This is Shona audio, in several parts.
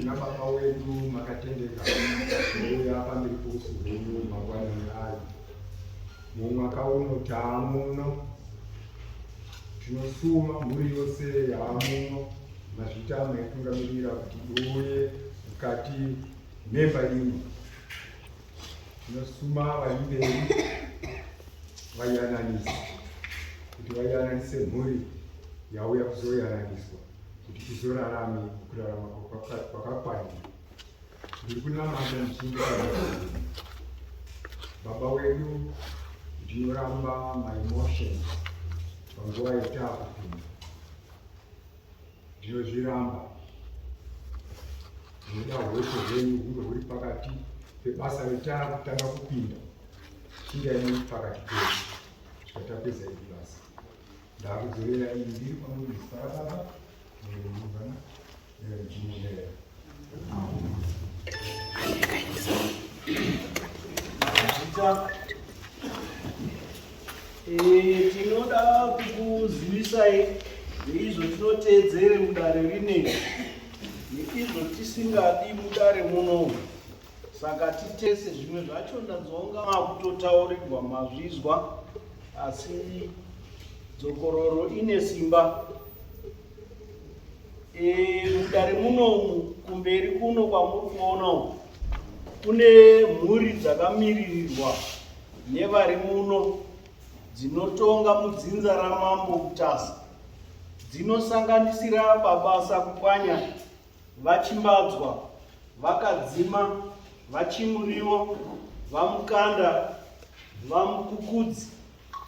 kuna baba wedu makatendeka uya pamberi pokusi hwenyu mangwanani ayo. Mumwaka uno taamuno tinosuma mhuri yose yaamuno mazvita maitungamirira kuti uye mukati memba ino. Tinosuma vari mberi vayananise kuti vayananise mhuri yauya kuzoyananiswa kuti tizorarame kurarama kwakakwanira. Ndiri kunamata muchinda baba wedu, ndinoramba maemotions panguva yataakupinda. Ndinozviramba. Ndinoda hwete hwenyu hunge huri pakati pebasa retaakutanga kupinda. Chindaini pakati pedu kusvika tapedza iri basa. Ndakudzorera iyi ndiri pamwe zipakababa nemuvana nemuchimunera. Tinoda kukuzivisai neizvo tinoteedzere mudare rineri neizvo tisingadi mudare munomu. Saka titese zvimwe zvacho ndadzonga makutotaurirwa mazvizwa, asi dzokororo ine simba. Mudare munomu kumberi kuno kwamuri kuona uku kune mhuri dzakamiririrwa nevari muno dzinotonga mudzinza ramambo Mutasa. Dzinosanganisira babasa kupwanya, vachimbadzwa, vakadzima, vachimuriwo, vamukanda, vamukukudzi,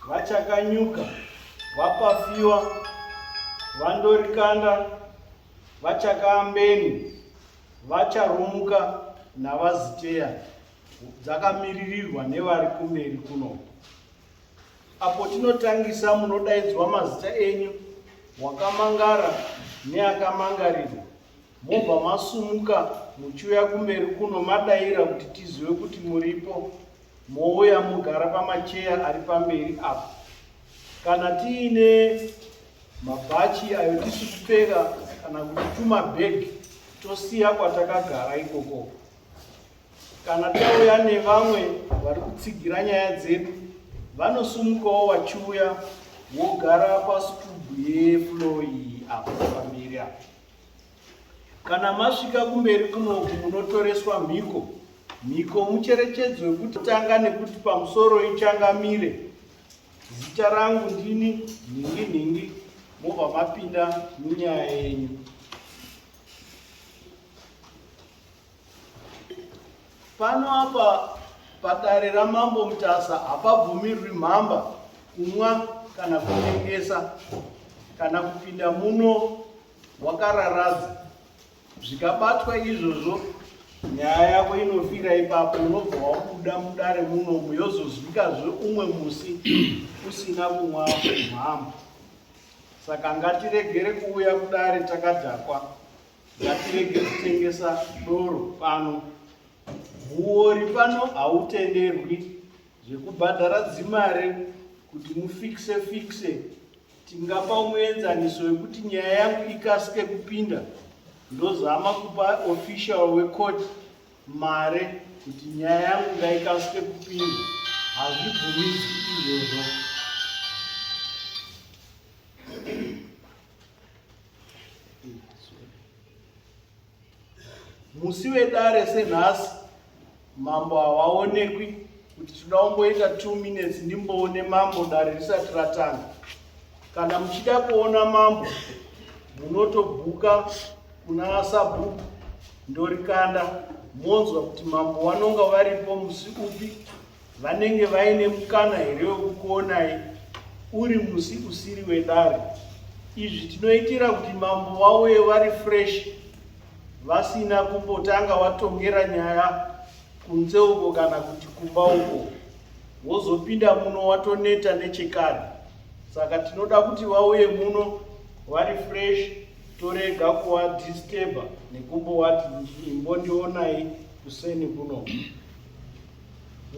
vachakanyuka, vapafiwa, vandorikanda, vachakaambeni, vacharumuka navaziteya dzakamiririrwa nevari kumberi kuno. Apo tinotangisa munodaidzwa mazita enyu, wakamangara neakamangarirwa, mobva masumuka muchiuya kumberi kuno madaira kuti tizive kuti muripo, mouya mugara pamacheya ari pamberi apo. Kana tiine mabhachi ayo tisi kupfeka kana kuti tumabhegi tosiya kwatakagara ikoko. Kana tauya nevamwe vari kutsigira nyaya dzedu, vanosumukawo vachiuya wogara pasitubhu yefloor iyi apo pamberi apo. Kana masvika kumberi kunoku munotoreswa mhiko. Mhiko mucherechedzo wekuti tanga nekuti pamusoro ichangamire. Zita rangu ndini Nhingi, mobva mapinda munyaya yenyu. Pano apa padare ramambo Mutasa hapabvumirwi mhamba kumwa kana kutengesa kana kupinda muno wakararadza. Zvikabatwa izvozvo, nyaya yako inofira ipapo, unobva wabuda mudare munomu yozozvikazve umwe musi usina kumwa mhamba. Saka ngatiregere kuuya kudare takadhakwa, ngatirege kutengesa doro pano. Muori pano hautenderwi zvekubhadhara dzimare kuti mufikise. Tingapa muenzaniso wekuti nyaya yangu ikasike kupinda, ndozama kupa official wecourt mare kuti nyaya yangu ngaikasike kupinda. Hazvibvumidzwi izvozvo. Musi wedare senhasi mambo havaonekwi kuti toda kumboita 2 minutes ndimboone mambo dare risati ratanga. Kana muchida kuona mambo munotobhuka kuna sabhuku ndorikanda, monzwa kuti mambo vanonga varipo musi upi, vanenge vaine mukana here wekukuonai uri musi usiri wedare. Izvi tinoitira kuti mambo vauye vari fresh, vasina kumbotanga watongera nyaya kunze uko kana kuti kumba uko, wozopinda muno watoneta nechekare. Saka tinoda kuti vauye muno vari fresh, torega kuwadisturba nekumbowati imbondionai kuseni kuno.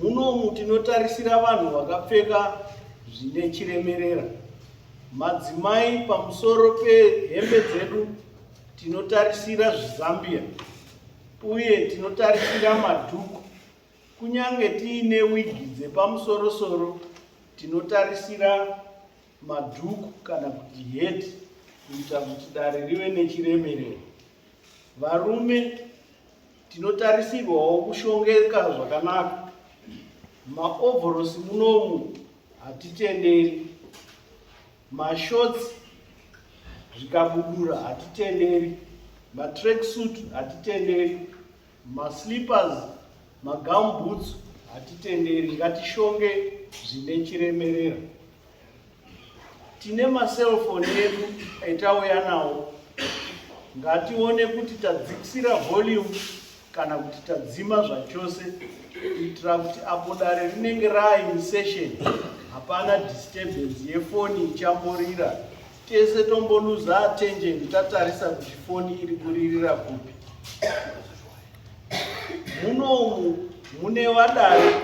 Munomu tinotarisira vanhu vakapfeka zvine chiremerera. Madzimai pamusoro pehembe dzedu tinotarisira zvizambia uye tinotarisira madhuku. Kunyange tiine wigi dzepamusoro-soro, tinotarisira madhuku kana kuti heti kuita kuti dare rive nechiremerero. Varume tinotarisirwawo kushongeka zvakanaka. Maovhorosi munomu hatitenderi, mashotsi zvikabudura hatitenderi, matracksuit hatitenderi, maslippers, magamboots hatitenderi. Ngatishonge zvine chiremerera. Tine maselfoni edu etauya nawo. Ngatione kuti tadzikisira volume kana kuti tadzima zvachose kuitira kuti apo dare rinenge rain session hapana disturbance yefoni ichamborira. Tese tomboluza attention tatarisa kuti foni iri kuririra kupi. Munomu mune vadare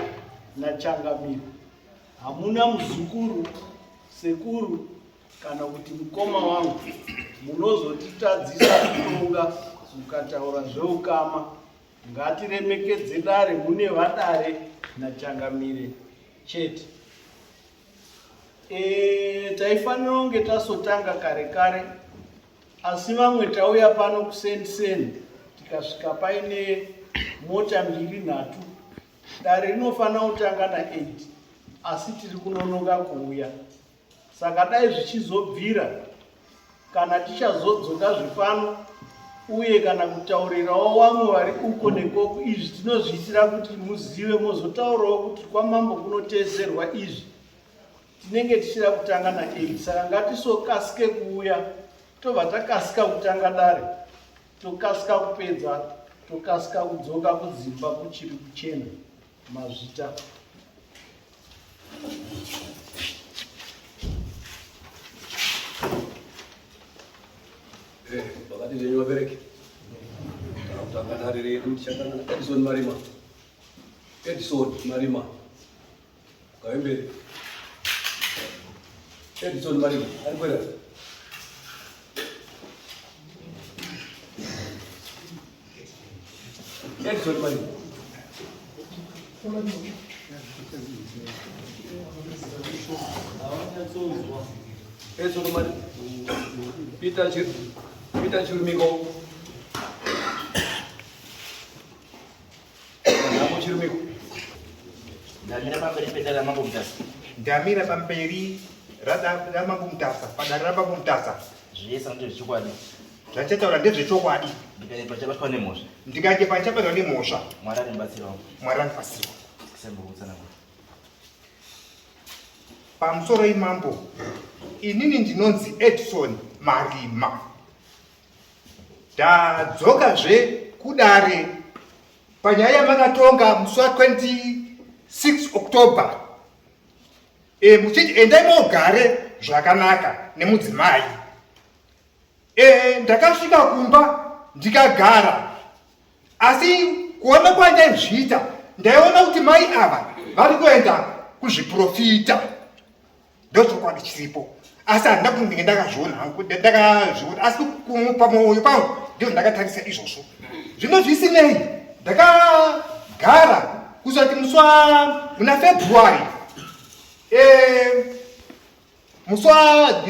nachangamiro. Hamuna muzukuru, sekuru kana kuti mukoma wangu munozotitadzisa kutonga mukataura zveukama. Ngatiremekedze dare, mune vadare nachangamire chete. Taifanira kunge tasotanga kare asi vamwe tauya pano kusendi tikasvika paine mota 2-3. Dare rinofanira kutanga na8 asi tiri kunonoka kuuya. Saka dai zvichizobvira kana tichazodzoka zvipano uye kana kutaurirawo vamwe vari uko nekoko. Izvi tinozviitira kuti muzive, mozotaurawo kuti kwamambo kunotezerwa izvi. Tinenge tichida kutanga na8. Saka ngatisokasike kuuya, tobva takasika kutanga dare, tokasika kupedza, tokasika kudzoka kudzimba kuchiri kuchena. Mazvita. Wakati zenye wabereki utangatarire mchangana Edison Marima kaembere Edison Marima alikwenda Edison Marima Edison Marima Peter Chirumiko. Namo Chirumiko. Damira pamperi pedala mabumtasa. Damira pamperi rada mabumtasa. Pada raba bumtasa. Zvese ndo zvichokwadi. Zvachataura ndezvechokwadi. Ndikanepa chabatwa nemhosva. Ndikanepa chabatwa nemhosva. Mwari andibatsirawo. Mwari andibatsirawo. Sembokutsana. Pamusoro imambo. Inini ndinonzi Edison Marima. Ndadzokazve kudare panyaya makatonga musi wa26 October. Muchiti endai mogare zvakanaka nemudzimai. Ndakasvika kumba ndikagara. Asi kuona kwandaizviita ndaiona kuti mai ava vari kuenda kuzviprofita. Ndochokwadi chiripo. Asi handina kuti ndinge ndakazviona asi pamwoyo pangu ndizvo ndakatarisa izvozvo. Zvino zvisinei ndakagara kusati muna February musi wa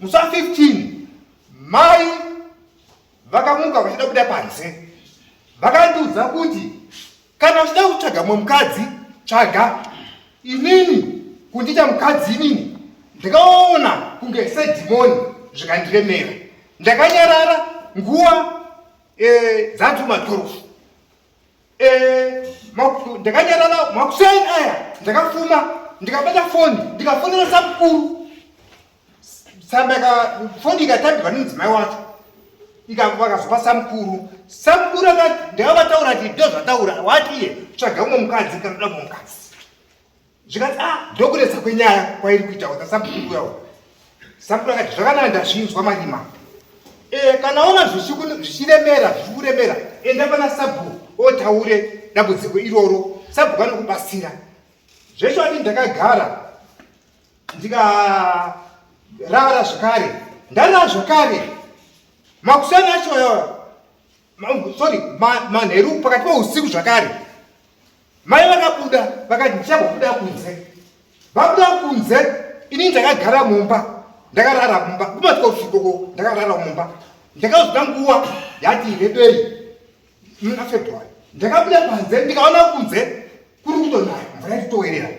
15 mai vakamuka vachida kuda panze. Vakandiudza kuti kana uchida kutsvaga mukadzi tsvaga. Inini kundiita mukadzi inini ndikaona kunge sedhimoni zvikandiremera. Ndakanyarara nguva dzatuma 12. Ndakanyarara makuseni aya ndakafuma ndikabata foni ndikafonera samukuru. Foni ikatambirwa nemudzimai wacho vakazopa samukuru. Samukuru ndakavataura kuti ndo zvataura wati iye tsvaga umwe mukadzi kana uda umwe mukadzi. Zvikati ndokunetsa kwenyaya kwairi kuita kuti samukuru yawo. Samukuru akati zvakanaka ndazvinzwa Marima. Kana ona zvichiremera zvichikuremera enda pana sabhu otaure dambudziko iroro. Sabhu anokubatsira. Zvesho ati ndakagara ndikarara zvakare. Ndarara zvakare makuseni acho sorry manheru pakati pousiku zvakare mai vakabuda vakati ndichagobuda kunze. Vabuda kunze ini ndakagara mumba ndakarara mumba kumatika kusvikoko ndakarara mumba ndakazvida nguva yati reberi muna February ndakabuda panze ndikaona kunze kuri kutonaya mvura ichitowerera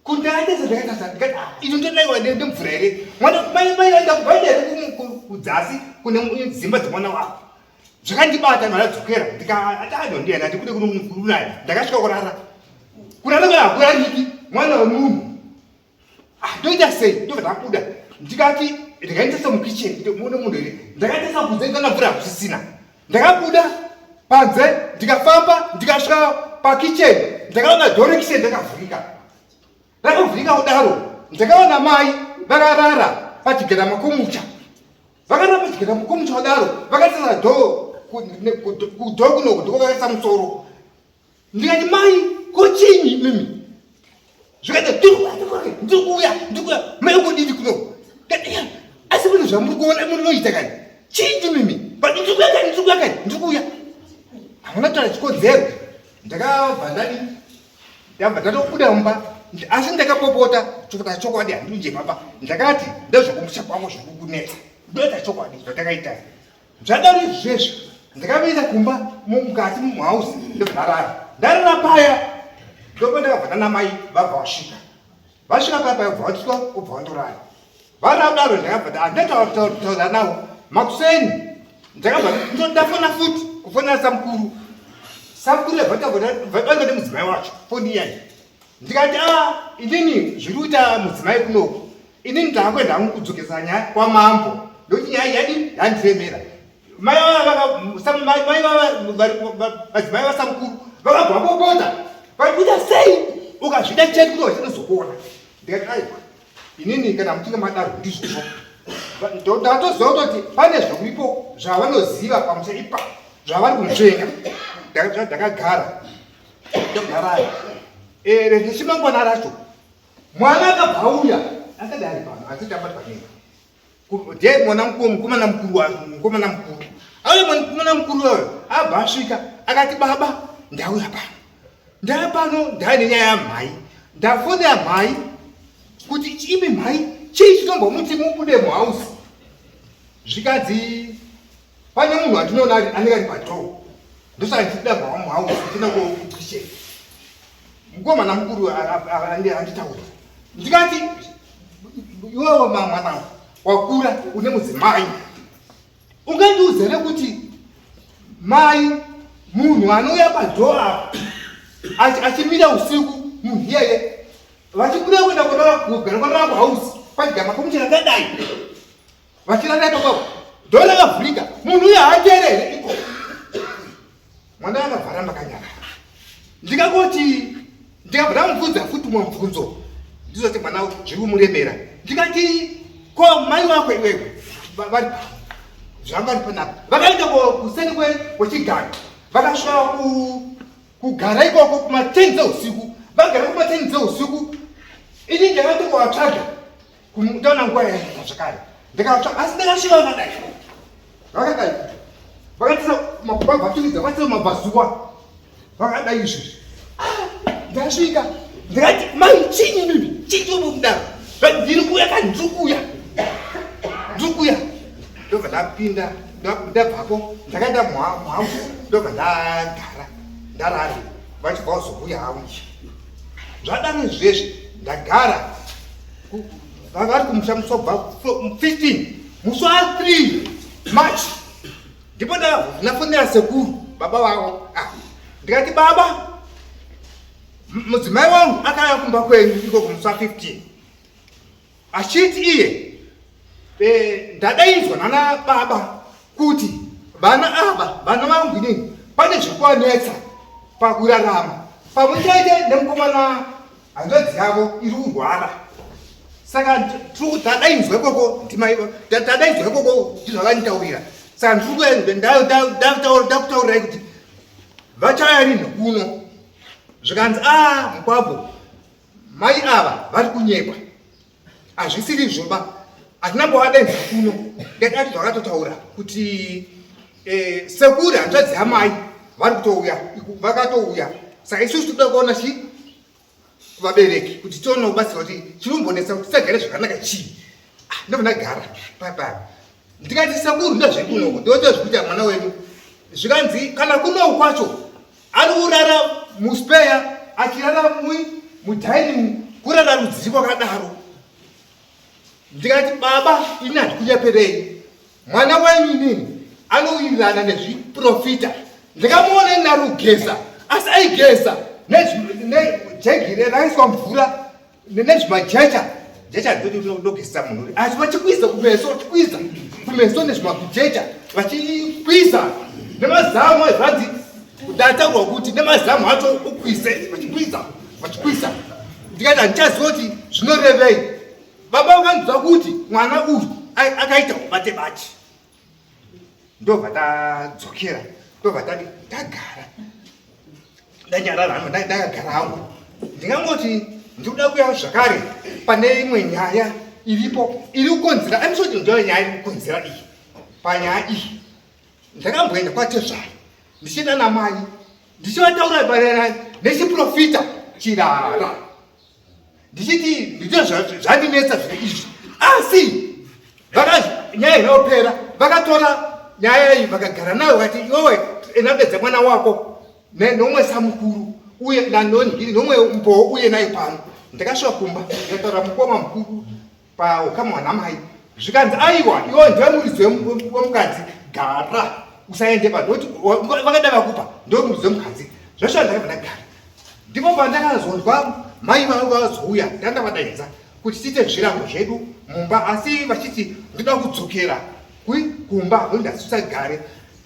kundaatesa ndakatasa ndikati ini ndodaiwa nemvura here mwana mai vaenda kubva here kudzasi kune dzimba dzemwana wako zvakandibata ndakadzokera ndikaatado ndienda ndikude kunaya ndakasvika kurara kana hakurariki mwana wemunhu ndoita sei ndobva ndabuda ndikati ndikaendesa mukicheni muone munhu here ndakaendesa kunze kana mvura hakusisina ndakabuda panze ndikafamba ndikasvika pakicheni ndakaona dhoro kicheni ndakavhurika rakavhurika kudaro ndakaona mai vakarara pachigera makomucha vakarara pachigera makomucha kudaro vakatisa dhoo kudhoo kunoku ndokuvakaisa musoro ndikati mai kochinyi mimi zvikaita ndikuuya mai kudini kunoku asi munhu zvamuri kuona munoita kani chinyi mimi ndikuuya hamuna kutaura chikonzero ndakabva ndabva ndatobuda mumba asi ndakapopota chokuta chokwadi handinje baba ndakati ndezvokumusha kwangu zviri kunetsa ndoita chokwadi zvatakaita zvadaro izvezvo ndakapinda kumba mukati muhausi ndobva ndarara paya ndobva ndakabva namai vabva vasvika paya ubva vatiswa ubva vandorara varadaro ndakabva handataura navo makuseni ndakabva ndafona futi kufonera samukuru vavanga nemudzimai wacho foni iyai ndikati inini zviri kuita mudzimai kunoku inini ndakwenda hangu kudzokesa nyaya kwamambo ndokuti nyaya yadi yandiremera madzimai vasamukuru vakabva vapopota vakuita sei ukazvida cheti kuno vachinozokuona ndikati aiwa inini kana muchinge madaro ndizvozvo ndatoziva kutoti pane zvokuripo zvavanoziva pamusha ipa zvavari kumusvenga ndakagara ndogarayo nechimangwana racho mwana akabva auya akada ari pano asitabatwanega de mukomana mukuru auye mukomana mukuru wayo abva asvika akati baba ndauya pano ndaine nyaya yamhai ndafonera mhai kuti imi mhai chii chitombomuti mubude muhausi zvikadzi pane munhu atinoona anenge ari padhoo ndosaka ndichida bva muhausi ndina kukicheni mukomana mukuru anditaura ndikati iwewe mwana wakura une mudzimai ungandiuzere kuti mai munhu anouya padhoo apa achimira usiku munhu iyeye vachikuda kuenda kugara kwanaa kuhausi pachigama makomucha akadai vachirara ipapapo dhoo rakavhurika munhu uyo haateerere iko mwana akabva rambakanyarara ndikangoti ndikabva ndamubvunza futi mumwe mubvunzo ndizoti mwana zviri kumuremera ndikati ko mai wako iwewe vari zvanga vari panapa vakaenda kuseni kwechigaro vakasvika kugara ikoko kuma10 dzeusiku vagara kuma10 dzeusiku ini ndakati kuvatsvaga kutaona nguva yaaa zvakare ndikavatsvaga asi ndakasvika vakadai vakadai vakatisa mabvatukidza vakatisa mabvazuva vakadai izvizvi ndasvika ndikati mai chinyi mimi chitomudaro ndiri kuuya kani ndikuuya ndobva ndapinda ndabvapo ndakaenda muhausi ndobva ndagara ndarari vachibva kuzobuya havo zvadaro izvezvi ndagara vari kumusha musi wabva 15 musi wa3 March ndipo ndafonera sekuru baba vavo ndikati baba mudzimai wangu akauya kumba kwenyu iko kumusi wa15 achiti iye ndadaidzwa nana baba kuti vana ava vana vangu inini pane zvekuvanetsa pakurarama pamwe chaite nemukomana hanzvadzi yavo iri kurwara saka tadaidzwa ikoko tadaidzwa ikoko ndizvavanitaurira saka ndakutaurirai kuti vachauya rinhu kuno zvikanzi mukwabvo mai ava vari kunyekwa hazvisiri zvoba hatinambovadaidza kuno ndakati zvakatotaura kuti sekuri hanzvadzi yamai vari kutouya vakatouya saka isusu toda kuona vabereki kuti tione kubatsira kuti chinombonesa kuti tisagare zvakanaka chii ndofana gara papa ndikati sekuru ndozviri kunoko ndozvikuita mwana wedu zvikanzi kana kunoku kwacho ari kurara muspeya achirara mudhaining kurara rudzii kwakadaro ndikati baba ini handikuyeperei mwana wenyu inini anowirirana nezviprofita ndikamuona narugeza asi aigeza nejegire raiswa mvura nezvimajecha jecha ndodogesa munhu asi vachikwiza kumeso chikwiza kumeso nezvimakujecha vachikwiza nemazamu ezvanzi ndataurwa kuti nemazamu acho ukwise vachikwiza ndikati handichaziva kuti zvinorevei baba vakanzwa kuti mwana uyu akaita kubate bati ndobva tadzokera ndobva tagara ndanyarara hangu ndakagara hangu ndingangoti ndikuda kuuya zvakare pane imwe nyaya iripo iri kukonzera andisoti ndo nyaya iri kukonzera iyi panyaya iyi ndakamboenda kwatezvaro ndichienda namai ndichivataura parera nechiprofita chirara ndichiti ndito zvandinetsa zvine izvi asi nyaya inopera vakatora nyaya iyi vakagara nayo vakati iwewe enabedza mwana wako nomwe samukuru uye nanonhiri nomwe mboo uye naye pano ndakasvika kumba ndikataura mukoma mukuru paukama hwanamai zvikanzi aiwa iwo ndiwe muridzi wemukadzi gara usaende panoti vakada vakupa ndo muridzi wemukadzi zvasvika ndakabva ndagara ndipo pandakazonzwa mai vavo vazouya ndandavadaidza kuti tiite zvirango zvedu mumba asi vachiti ndoda kudzokera kumba ndasisagare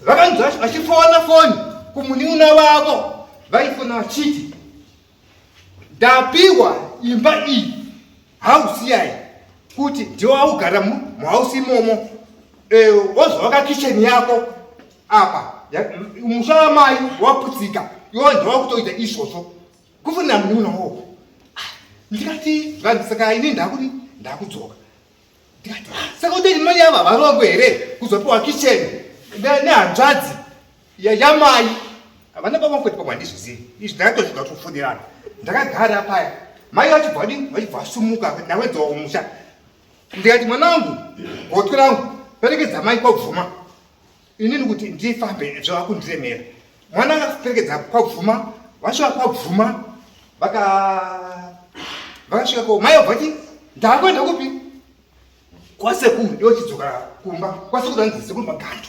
vakanzwa vachifona foni kumuniuna wavo vaifona vachiti ndapiwa imba iyi hausi yayi kuti ndiwo augara muhausi imomo wozovaka kicheni yako apa musha wamai waputsika iwo ndiwa kutoita izvozvo kufunira muniuna woko ndikati vandisaka ini ndakuti ndakudzoka ndikati saka utoti mai yava varongo here kuzopiwa kicheni nehanzvadzi yamai havana pamakweti pamwe handizvizivi izvi ndakatozviga kutofundirana ndakagara paya mai vachibva vasumuka nawedzawo musha ndikati mwana wangu gotwe rangu perekedza mai kwabvuma inini kuti ndifambe zvava kundiremera mwana akaperekedza kwabvuma vasvika kwabvuma vakasvika ko mai vabvati ndakuenda kupi kwasekuru iwo chidzoka kumba kwasekuru anzi sekuru magandu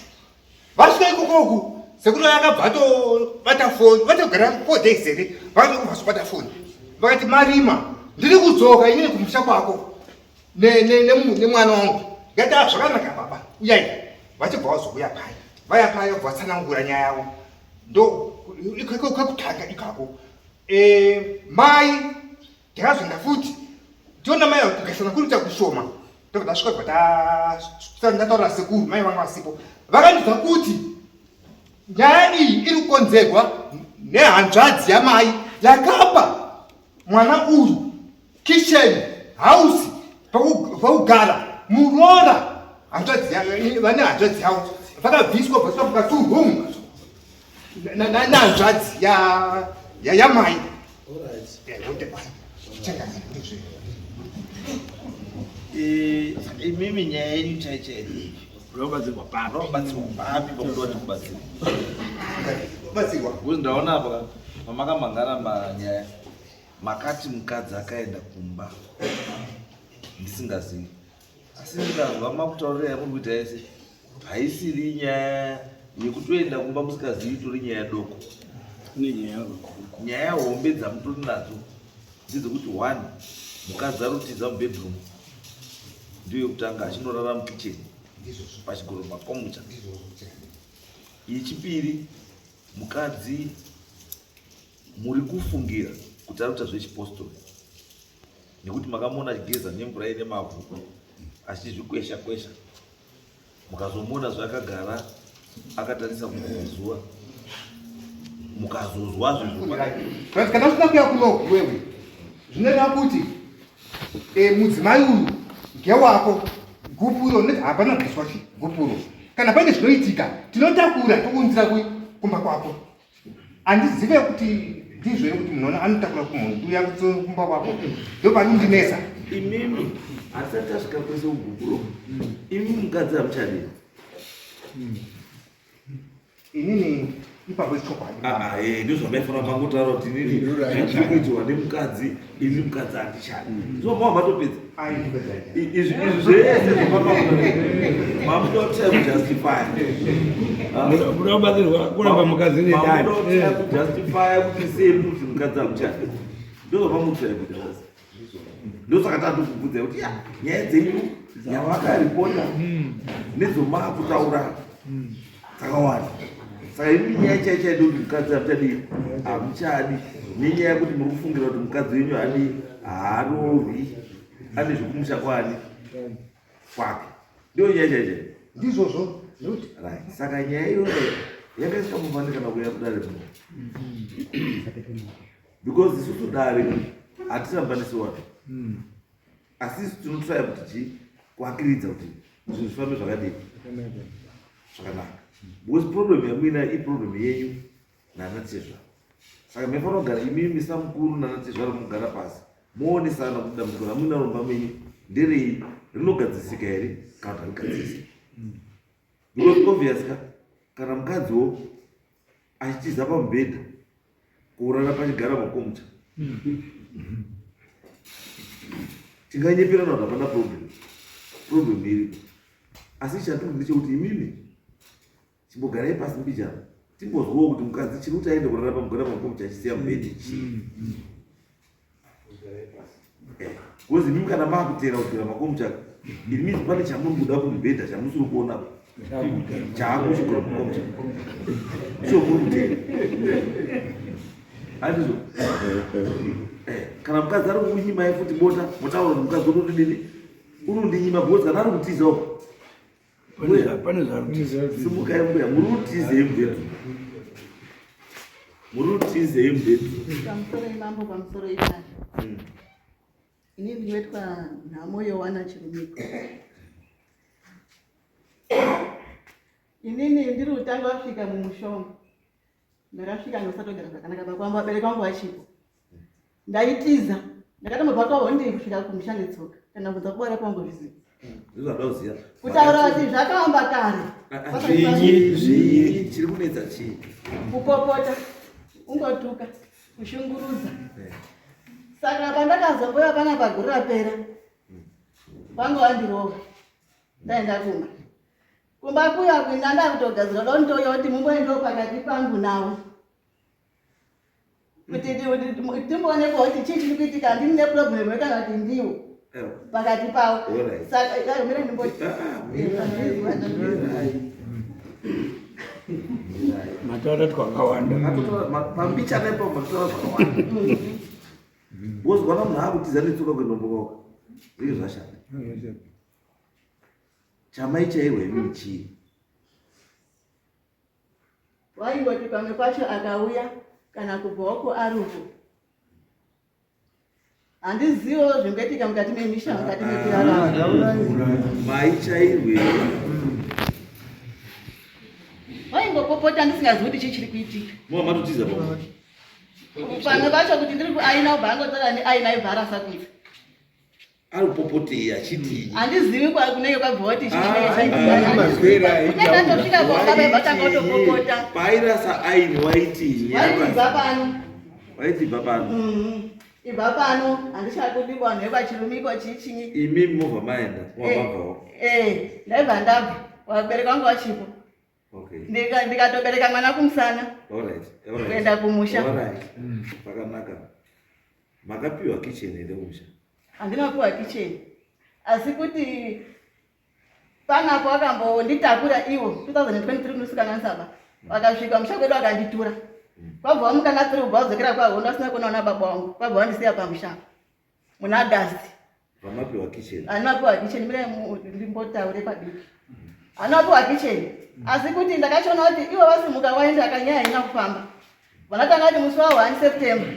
vasvika ikokoku sekuru yakabva tobata foni vatogara 4 days here vakatobata foni vakati marima ndiri kudzoka inini kumusha kwako nemwana wangu ngati zvakanaka baba uyai vachibva vazouya paya vaya paya vabva vatsanangura nyaya yavo ndo kwekutanga ikako mai ndakazonda futi ndiona mai kugasana kuita kushoma ndobva tasvika ndataura sekuru mai vanga vasipo vakandibva kuti nyaya iyi iri kukonzerwa nehanzvadzi yamai yakapa mwana uyu kicheni hausi pakugara murora vane hanzvadzi yavo vakabviswa bvaswa mukaturwomu nehanzvadzi yamai imimi nyaya yenyu chaichaii robatsirwa papi pakudoti kubatsirwa kuti ndaona apa pamakamangana manyaya makati mukadzi akaenda kumba ndisingazivi asi ndikazwa makutaurira yamuri kuita yese haisiri nyaya yekutoenda kumba musikazivi tori nyaya doko nyaya hombe dzamutori nadzo ndedzekuti 1 mukadzi arutiza mubedroom ndiyo yekutanga achinorara mukicheni pachigoro makomucha yechipiri mukadzi muri kufungira kuti arikuita zvechipostori nekuti makamona achigeza nemvura ine mavhu achizvikwesha kwesha mukazomona zvaakagara akatarisa kuzuva mukazozwa kana usina kuya kuno wewe zvinoreva kuti mudzimai uyu ngewako gupuro hapana bviswa chi gupuro kana pane zvinoitika tinotakura tokuunzira kumba kwako. Handizive kuti ndizvo ere kuti munhu anotakura kumunhu uya kumba kwako ndopanondinesa. Imimi asati asvika kwese uguburo imi mukadzi hamuchadi. Inini ipapo chokwadi. Ndozvamaifanira pangotaura kuti nini zviri kuitirwa nemukadzi ini mukadzi handichadi. Ndizvomava matopedza izvi zvese mamudotea kujustify munobatsirwa kuramba mukadzi nedani kujustify kuti sei kuti mukadzi hamuchadi. Ndozvamamutsvai kuti zvose ndosaka tatokubvunzai kuti nyaya dzenyu yavakaripota nedzomavakutaura dzakawanda. Saka imi nyaya chaichaidi kuti mukadzi hamuchadi nenyaya yekuti muri kufungira kuti mukadzi wenyu haarorwi ane zvekumusha kwani kwake. Ndiyo nyaya chaichaidi. Ndizvozvo. Saka nyaya iyoyo yakaisikamufanikana kuya kudare muno because isusu dare hatisambanisi watu asi isu tinotraya kuti kuakiridza kuti zvinhu zvifambe zvakadii zvakanaka. Because problem yamuina iproblem yenyu nanatezva. Saka maifanira kugara imimi misa mukuru nanatezva rimugara pasi moonesana kuti dambudziko ramuina romba menyu nderei, rinogadzisika here kana kuti harigadzisi. Because obvious kana mukadziwo achitiza pamubhedha kuurara pachigara makomucha tinganyeperana kuti hapana problem iripo. Asi chatiri ndechekuti imimi chimbogarai pasi mbichana timbozwawo kuti mukadzi chiri kuti aende kurara pamugara makomucha achisiya mubhedha chii. Because imimi kana maakutera kugara makomucha it means pane chamurikuda kumubhedha chamusiri kuonapo chaakuchigura makomucha icho murikutera handizvo. Kana mukadzi ari kunyimai futi bota motaura kuti mukadzi unotodini unondinyima because kana ari kutizawo pane simukai mbuya muri kutizei mubhedhu pamusoro imambo pamusoro imari inini ndinoitwa nhamo Yohana Chirumiko. Inini ndiri kutanga wasvika mumushomo ndakasvika ndosatogara zvakanaka pakwamba vabereki vangu vachipo ndaitiza ndakatomubva kwahondei kusvika kumusha netsoka kana kubvunza kubara kwangu zviziva zvizadoziya kutaura kuti zvakaamba kare zvii chiri kunetsa chii kupopota ungotuka kushungurudza. Saka pandakazomboya pana paguru rapera pangu wandirova ndaenda kumba kuya kuina ndakutogadzira dontoyo kuti mumboendawo pakati pangu nawo kuti timboonekwa kuti chii chiri kuitika handini neproblemu kana kuti ndiwo pakati pavo. Saka mire ndimboti mataura twakawanda pambichana ipapo mataura zvakawanda wozwana munhu akutiza netsoka kuendombokoka zvinge zvashanda. Chamaichairwa imini chii? waingoti pamwe pacho akauya kana kubvaoko ari uko handizivo zvingoitika mukati memisha mukati mekurarama. Maichairwe waingopopota ndisingazivi kuti chii chiri kuitika. matotiza Pamwe pacho kuti ndiri kuaina ubhangotora neaina ibharasa kuti ari kupopotei achiti handizivi kunenge kwabva kuti mazvera chiiaatangotopopota pairasa aini waiti waitibva pano ibva pano handichakudibwa nevachirumiko chichinyi imi movha maenda wabvawo ndaibva ndabva wabereka wangu wachipo ndikatobereka mwana kumusana kuenda kumusha. Pakanaka. Makapiwa kitchen here kumusha? Handinapiwa kitchen. Asi kuti panapo vakamboonditakura ivo 2023 kunosvika nansaba vakasvika musha kwedu vakanditura kwabva vamukangatsiri kubva vadzokera kwahondo asina kuonaona baba vangu kwabva vandisiya pamusha muna Agasti. Vamapiwa kitchen? Handinapiwa kitchen. Mire ndimbotaure padiki handinapiwa kitchen. Asi kuti ndakachiona kuti ivo vasimuka waenda akanyaya haina kufamba vanatanga kuti musi wa1 September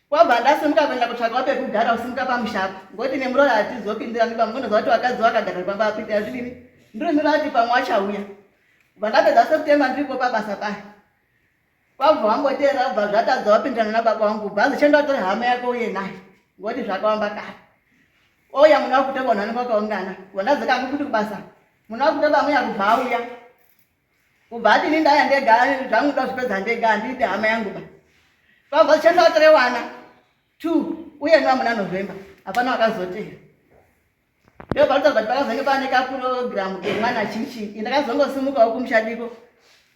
kwabva ndasimuka kuenda kutsvakawo pekugara usimuka pamushapo ngoti nemuroro hatizopindira ndibva munoziva kuti vakadzi vakagara pamba apindira zvidini ndiri mira kuti pamwe achauya vandapedza September ndiripo pabasa paya. Kwabva wambotera bva zvatadza wapindana nababa wangu bhazi chendatori hama yako uye naye ngoti zvakawamba kare. Oya muna kutoba nani kwakaungana. Wandazoka kuti kubasa. Muna kutoba muya kubva auya. Kubati nindaya ndega zvangu ndazvipedza ndega ndide hama yangu ba. Kwabva chendatori wana 2 uye muna November. Hapana wakazotera. Ndio balita bakazenge pane ka program ke mwana chichi. Ndakazongosimuka ukumushadiko.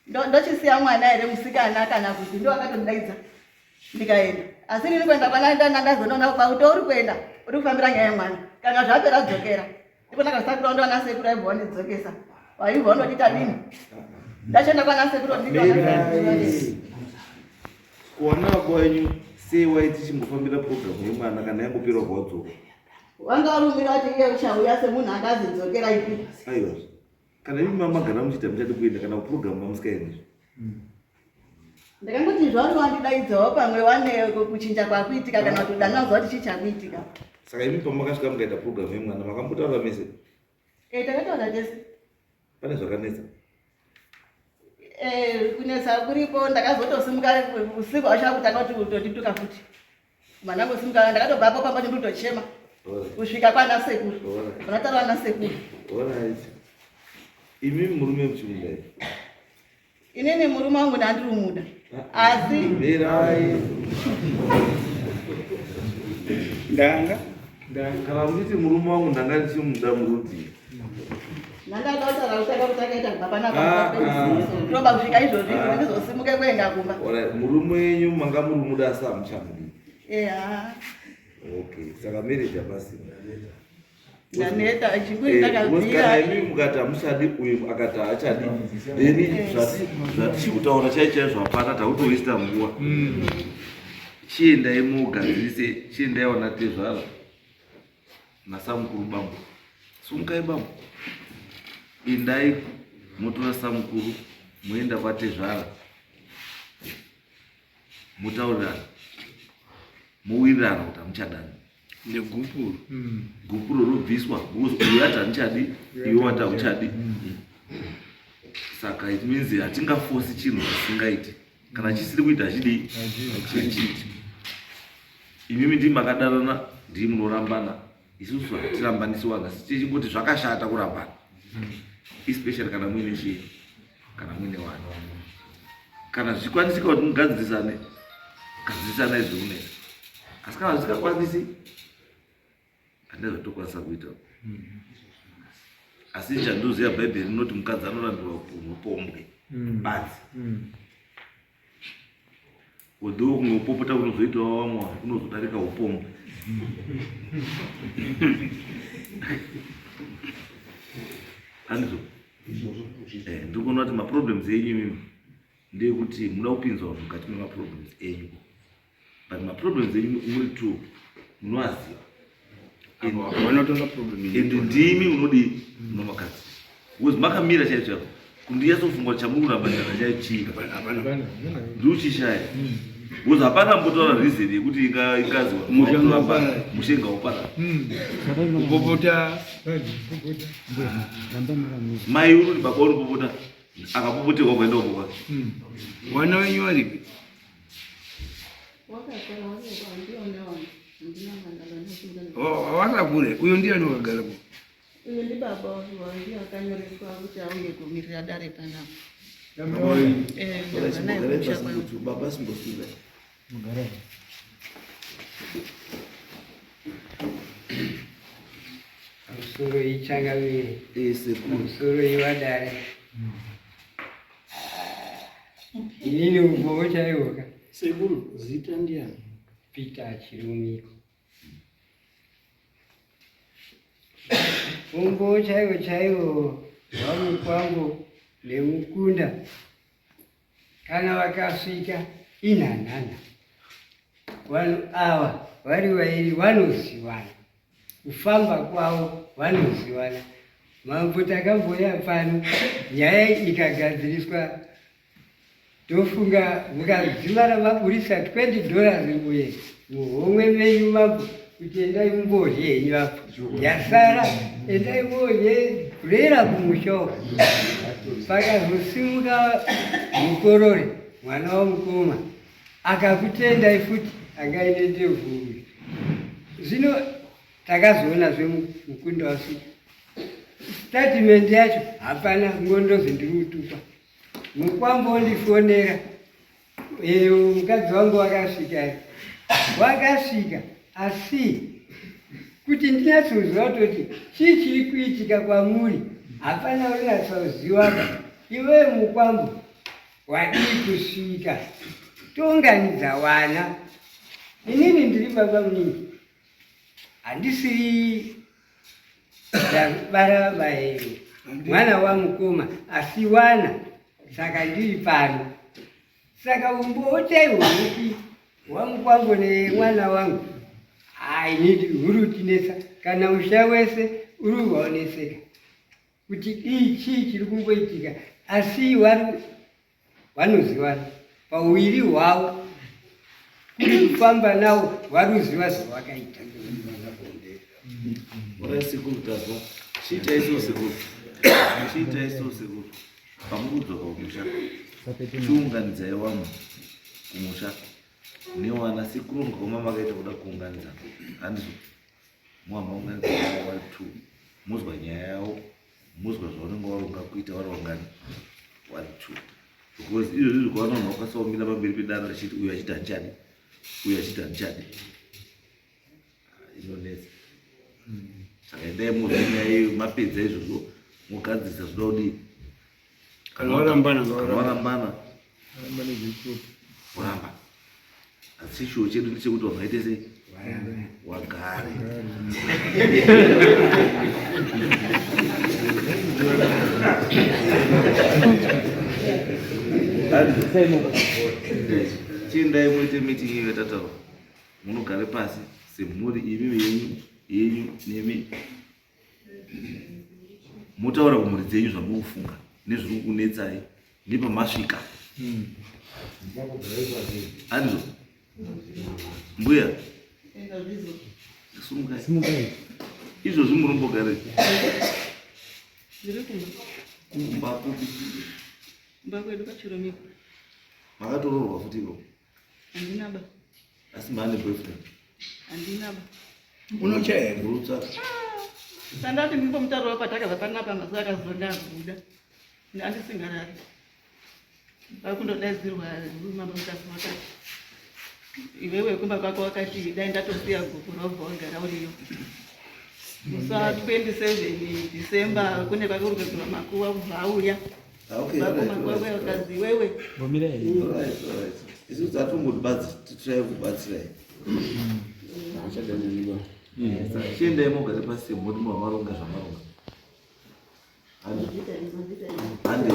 Ndochisiya mwana ere musikana kana kuti ndo akatondaidza. Ndikaenda. Asi nini kwenda kwana ndazonona ba utori kwenda. Uri kufambira nyaya mwana. Kana zvapera dzokera. Ndipo ndakasakura ndo ana sekuru aibva ndidzokesa. Waibva ndodita nini? Ndachenda kwana sekuru nditona. Kuona kwenyu sei waiti chimbofambira program yemwana kana yangopera kwadzo. Wanga rumira kuti iye uchauya semunhu akazidzokera ipi. Aiwa. Kana imi mama gana muchita muchade kuenda kana program mamusikaendi. Ndakangoti zvaro wandidaidzawo pamwe wane kuchinja kwakuitika kana kuti danazwa kuti chichakuitika. Saka imi pamakasvika mukaita program yemwana makambotaura mese. Takataura tese. Pane zvakanetsa. Kunetsa kuripo ndakazotosimuka usiku achakutanga kuti utondituka futi. Mwana ngosimuka ndakatobvapo pamba ndindochema. Kusvika kwana sekuru. Unataura na sekuru. Alright. Imi murume muchimunda here. Inini murume wangu ndandiri muda. Asi Mirai. Ndanga. Kana kuti murume wangu ndanga ndichimuda muruti. ndandakautaura kutaka kutakaita papanapa. Toba kusvika izvozvi ndizosimuke kuenda kumba. Alright, murume wenyu manga muri muda asa muchamudi. Okay, saka marriage basi. Ndaneta chinguri ndakabvira. Kana imi mukati amushadi uyu akati achadi. Then zvati kutaura chaicha zvapana tautoista nguwa. Chiendai mugadzirise, chiendai wana tezvara. Nasamukuru bambo. Sumukai bambo. Indai mutora samukuru muenda kwatezvara. Mutaurana. Muwirirana kuti amuchadani. Negupuru. Gupuru robviswa. Uyu ati amuchadi, iwe wati auchadi. Saka it means hatingafosi chinhu chisingaiti. Kana chisiri kuita hachidi. Imimi ndimi makadanana, ndimi munorambana. Isusu hatirambanisiwanga. Tichingoti zvakashata kurambana. Especially kana muine shiri. Kana muine vanhu. Kana zvikwanisika kuti mugadzirisane. Gadzirisana izvokunesa. Asi kana zvisingakwanisi handizvatokwanisa kuita. Asi chandoziva bhaibheri rinoti mukadzi anorambirwa upombwe badzi. Although kumwe upopota kunozoitawo vamwe kunozodarika upombwe. Handizvo? Ndikuona kuti maproblems enyu imimi ndeyekuti muda kupinzwa mukati memaproblems enyu. But maproblems enyu muri two munoaziva. Vanotora problem. Ende ndimi unodi munomakadzi. Because makamira chaicho chako. Kundiyasofungwa chamuri kurambadzana chaichika. Hapana. Ndiuchishaya. Because hapana mbotaura reason yekuti ingazi mushenga wapara. Kupopota. Mai unoti baba unopopota. Akapopotewa kuenda uko kwake. Wana wenyu waripi? Wakakure. Uyo ndiye anogara ku. Uyu ndibaba wangu akanyoreswa kuti auye kumirira dare panapa. Baba simbosira. Musoro ichangamire. Sekuru. Musoro iwadare. Inini umbowo chaiwoka. Sekuru, zita ndiani? Peter Chirumiko. Umbowo chaiwo wamwe kwangu nemukunda. Kana vakasvika inhanhana. Vanhu ava vari vairi vanozivana. Kufamba kwavo vanozivana. Mambo takamboya pano nyaya ikagadziriswa. Tofunga mukadzimara mapurisa $20 uye muhomwe menyu mambo kuti endai mumborye henyu apo. Yasara endai mborye kurera kumusha. pakazosimuka mukorori mwana wamukoma akakutendai futi angaine ndebvu. Zvino takazoona zvemukunda wasi statement yacho hapana ngondozi ndiri kutupa. Mukwambo ndifonera mukadzi wangu wakasvika asi kuti ndinatsoziva kutoti chii chiri kuitika kwamuri hapana urinatsoziwaka. Iwe mukwambo wadii kusvika tounganidza wana. Inini ndiri baba muningi handisiri ndabara mwana wamukoma asi wana, saka ndiri pano. Saka umbotaiwa kuti wamukwangu nemwana wangu hainidi hurutinesa kana usha wese uri kuvaoneseka kuti dii chii chiri kumboitika, asi vanozivana pauviri hwavo kuri kufamba navo varuziva zvavakaita. Sekuru tazwa chiitaiso sekuru pamukudzoka kumusha chiunganidzai vamwe kumusha newana sekuru ngoma makaita kuda kuunganidza handizvo muhamaunganidza watu muzwa nyaya yavo muzwa zvaunenge waronga kuita varongani watu because izvo zvizvi kwavanoona wakasaumira pamberi pedana richiti uyu achita ndichadi uyu achita ndichadi inonetsa. Saka endai muzvinyai mapedza izvozvo mugadzisa zvoda kudii kana warambana kuramba. Asi chishuwo chedu ndechekuti wangaite sei wagare. Chiendai muite meeting iyo yatataura, munogare pasi semhuri imi yenyu nemi motaura kumhuri dzenyu zvamukufunga nezviri kunetsai nepamasvika. Anzo mbuya simukai izvozvi murombogare kumba kupi kwedu kachiromiko makatoroorwa futi iko handina ba asi maane boyfriend handina ba unochaya murutsa sandati ndimbomutariro patakabva panapa mazuva akazonda abuda andisingarari vakundodaidzirwa mama mukasi wakati iwewe kumba kwako wakati dai ndatosiya guku robva wagara uriyo musa 27 December kune vakurugadzirwa makuwa kubva auya vakumakwakwe wakazi iwewe isu dzatomboti titrai kubatsirai chiendai mogare pasi semhuri mamaronga zvamaronga hande